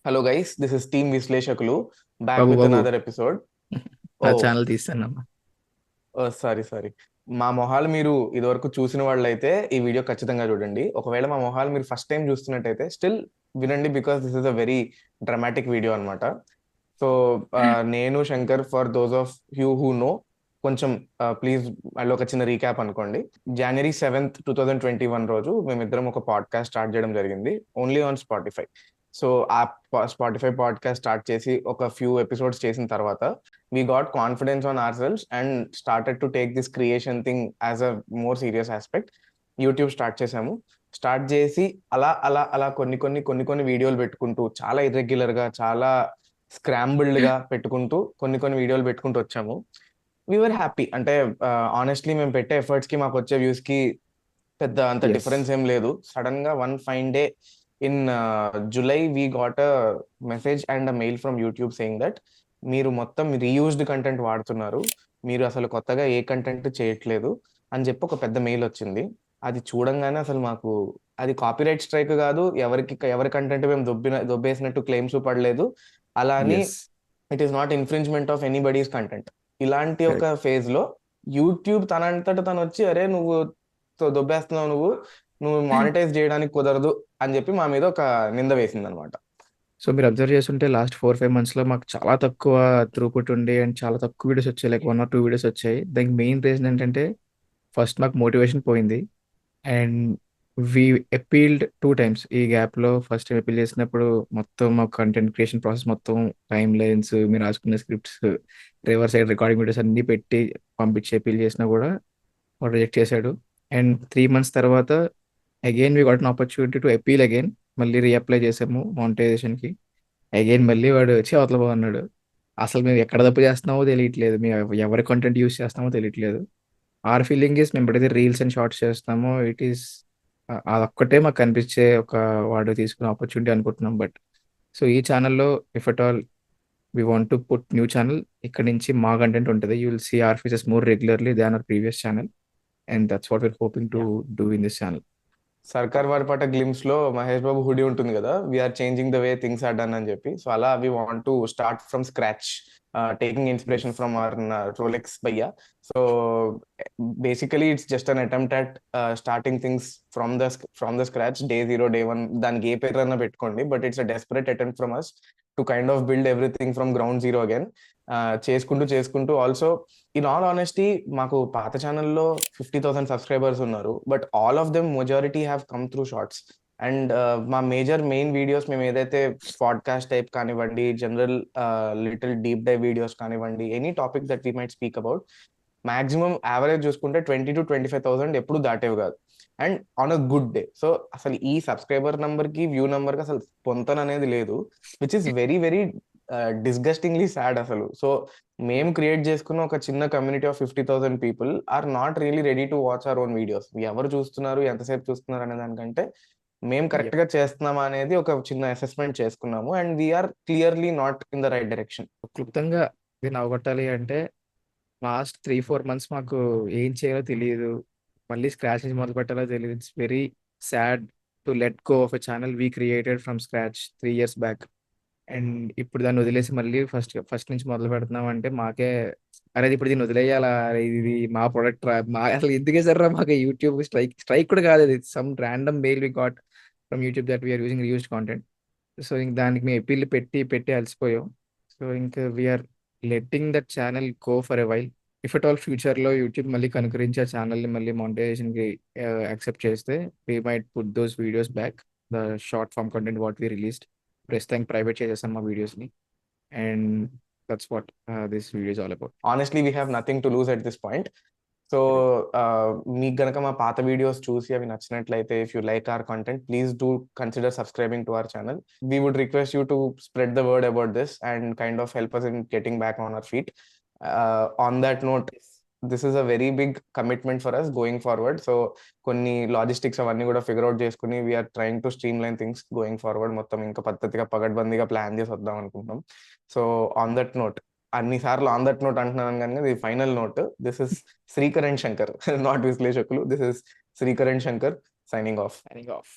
Hello guys, this is Team Visleshakulu back Babu with Babu another episode. ఆ Oh, channel తీస్తానమ్మా. Sorry. మా మొహాలు మీరు ఇదివరకు చూసిన వాళ్ళైతే ఈ వీడియో ఖచ్చితంగా చూడండి. ఒకవేళ మా మొహాలు మీరు ఫస్ట్ టైం చూస్తున్నట్టయితే స్టిల్ వినండి, because this is a very dramatic video అన్నమాట. సో నేను Shankar, for those of you who know, కొంచెం ప్లీజ్ మళ్ళీ ఒక చిన్న రీక్యాప్ అనుకోండి. January 7th 2021 రోజు మేమిద్దరం ఒక పాడ్కాస్ట్ స్టార్ట్ చేయడం జరిగింది, ఓన్లీ ఆన్ స్పాటిఫై. సో ఆ స్పాటిఫై పాడ్కాస్ట్ స్టార్ట్ చేసి ఒక ఫ్యూ ఎపిసోడ్స్ చేసిన తర్వాత we got confidence on ourselves and started to take this creation thing as a more serious aspect. YouTube start చేసాము. స్టార్ట్ చేసి అలా అలా అలా కొన్ని వీడియోలు పెట్టుకుంటూ చాలా irregular గా, చాలా స్క్రాంబుల్డ్ గా పెట్టుకుంటూ కొన్ని వీడియోలు పెట్టుకుంటూ వచ్చాము. We are happy. అంటే ఆనెస్ట్లీ మేము పెట్టే ఎఫర్ట్స్ కి మాకు వచ్చే వ్యూస్ కి పెద్ద అంత ఎస్. డిఫరెన్స్ ఏం లేదు. సడన్ గా one fine day in July we got a message and a mail from YouTube saying that మీరు మొత్తం రీయూజ్డ్ కంటెంట్ వాడుతున్నారు, మీరు అసలు కొత్తగా ఏ కంటెంట్ చేయట్లేదు అని చెప్పి ఒక పెద్ద మెయిల్ వచ్చింది. అది చూడంగానే అసలు మాకు అది కాపీరైట్ స్ట్రైక్ కాదు, ఎవరి కంటెంట్ మేము దొబ్బేసినట్టు క్లెయిమ్స్ పడలేదు. అలా అని yes. It is not infringement of anybody's content. ఇలాంటి ఒక కరెక్ట్. ఫేజ్ లో యూట్యూబ్ తనంతట తను వచ్చి, అరే నువ్వు దొబ్బేస్తున్నావు, నువ్వు నువ్వు మానిటైజ్ చేయడానికి కుదరదు అని చెప్పి మా మీద ఒక నింద వేసింది అనమాట. సో మీరు అబ్జర్వ్ చేస్తుంటే లాస్ట్ 4-5 months లో మాకు చాలా తక్కువ త్రూపుట్ ఉండి అండ్ చాలా తక్కువ వీడియోస్ వచ్చాయి, లైక్ 1 or 2 వీడియోస్ వచ్చాయి. దానికి మెయిన్ రీజన్ ఏంటంటే ఫస్ట్ మాకు మోటివేషన్ పోయింది. అండ్ వి అపీల్డ్ 2 times ఈ గ్యాప్లో. ఫస్ట్ టైం అపీల్ చేసినప్పుడు మొత్తం మా కంటెంట్ క్రియేషన్ ప్రాసెస్ మొత్తం, టైమ్ లైన్స్, మీరు రాసుకున్న scripts, reverse side recording videos అన్నీ పెట్టి పంపించి అపీల్ చేసినా కూడా వాడు రిజెక్ట్ చేశాడు. అండ్ 3 months తర్వాత again we got an opportunity to appeal again. మళ్ళీ రీఅప్లై చేసాము మానిటైజేషన్కి. అగైన్ మళ్ళీ వాడు వచ్చి అవతల పో అన్నాడు. అసలు మేము ఎక్కడ తప్పు చేస్తున్నామో తెలియట్లేదు, మేము ఎవరి కంటెంట్ యూస్ చేస్తున్నామో తెలియట్లేదు. ఆర్ ఫీలింగ్ ఇస్ మేము ఎప్పుడైతే రీల్స్ అండ్ షార్ట్స్ చేస్తున్నామో ఇట్ ఈస్ అదొక్కటే మాకు కనిపించే ఒక వాడు తీసుకున్న ఆపర్చునిటీ అనుకుంటున్నాం. బట్ సో ఈ ఛానల్లో if at all we want to put new channel, ఇక్కడ నుంచి మా కంటెంట్ ఉంటుంది. You will see our features more regularly than our previous channel. And that's what we're hoping to do in this channel. Sarkar Vaaripaata glimpse లో Mahesh Babu hoodie ఉంటుంది కదా, we're changing the way things are done అని చెప్పి. So అలా we want to start from scratch, taking inspiration from our Rolex భయ్యా. So basically it's just an attempt at starting things from the scratch, day 1 దానికి ఏ పేరు అన్నా పెట్టుకోండి, but it's a desperate attempt from us to kind of build everything from ground zero again. చేసుకుంటూ also, in all honesty, మాకు పాత ఛానల్లో 50,000 subscribers ఉన్నారు, but all of them majority have come through shorts. And మా main videos మేము ఏదైతే podcast type కానివ్వండి, general little deep dive videos కానివ్వండి, any topic that we might speak about, maximum average చూసుకుంటే 20,000 to 25,000 ఎప్పుడు దాటేవి కాదు. And on a good day. So అసలు ఈ సబ్స్క్రైబర్ నంబర్ కి వ్యూ నంబర్ కి అసలు పొంతన అనేది లేదు, which is very very disgustingly sad అసలు. సో మేము క్రియేట్ చేసుకున్న ఒక చిన్న community of 50,000 people are not really ready to watch our own videos. ఎవరు చూస్తున్నారు, ఎంతసేపు చూస్తున్నారు అనే దానికంటే మేము కరెక్ట్ గా చేస్తున్నామా అనేది ఒక చిన్న అసెస్మెంట్ చేసుకున్నాము, and we're clearly not in the right direction. క్లుప్తంగా దీన్ని అవగొట్టాలి అంటే లాస్ట్ 3-4 months మాకు ఏం చేయాలో తెలియదు, మళ్ళీ స్క్రాచ్ నుంచి మొదలు పెట్టాలో తెలియదు. It's very sad to let go of a channel we created from scratch 3 years back. And ఇప్పుడు దాన్ని వదిలేసి మళ్ళీ ఫస్ట్ ఫస్ట్ నుంచి మొదలు పెడుతున్నాం అంటే మాకే, అరే ఇప్పుడు దీన్ని వదిలేయాలా, అరే ఇది మా ప్రొడక్ట్ రా, మా అసలు ఎందుకు వేసారా మాకు యూట్యూబ్ స్ట్రైక్. స్ట్రైక్ కూడా కాదు, ఇది some random mail we got from YouTube that we're using reused content. So ఇంక దానికి మేము అప్పీల్ పెట్టి పెట్టి అలసిపోయాం. సో ఇంకా we're letting that channel go for a while. If at all ఫ్యూచర్లో యూట్యూబ్ మళ్ళీ కనుకరించి ఆ ఛానల్ని మళ్ళీ మానిటైజేషన్కి యాక్సెప్ట్ చేస్తే we might put those videos back, the short form content what we released. ప్రస్తుతానికి ప్రైవేట్ చేసేసాం మా వీడియోస్ని. And that's what this video is all about. Honestly we have nothing to lose at this point. So మీకు గనక మా పాత videos చూసి అవి నచ్చినట్లయితే, if you like our content, please do consider subscribing to our channel. We would request you to spread the word about this and kind of help us in getting back on our feet. On that note, this is a very big commitment for us going forward. So కొన్ని logistics అవన్నీ కూడా figure out చేసుకుని we're trying to streamline things going forward. మొత్తం ఇంకా పద్ధతిగా పగడ్బందీగా plan చేసి వద్దాం అనుకుంటున్నాం. సో ఆన్ దట్ నోట్, అన్నిసార్లు ఆన్ దట్ నోట్ అంటున్నాను కానీ ఇది final note. This is Srikaran Shankar, not విశ్లేషకులు. This is Srikaran Shankar signing off. Signing of.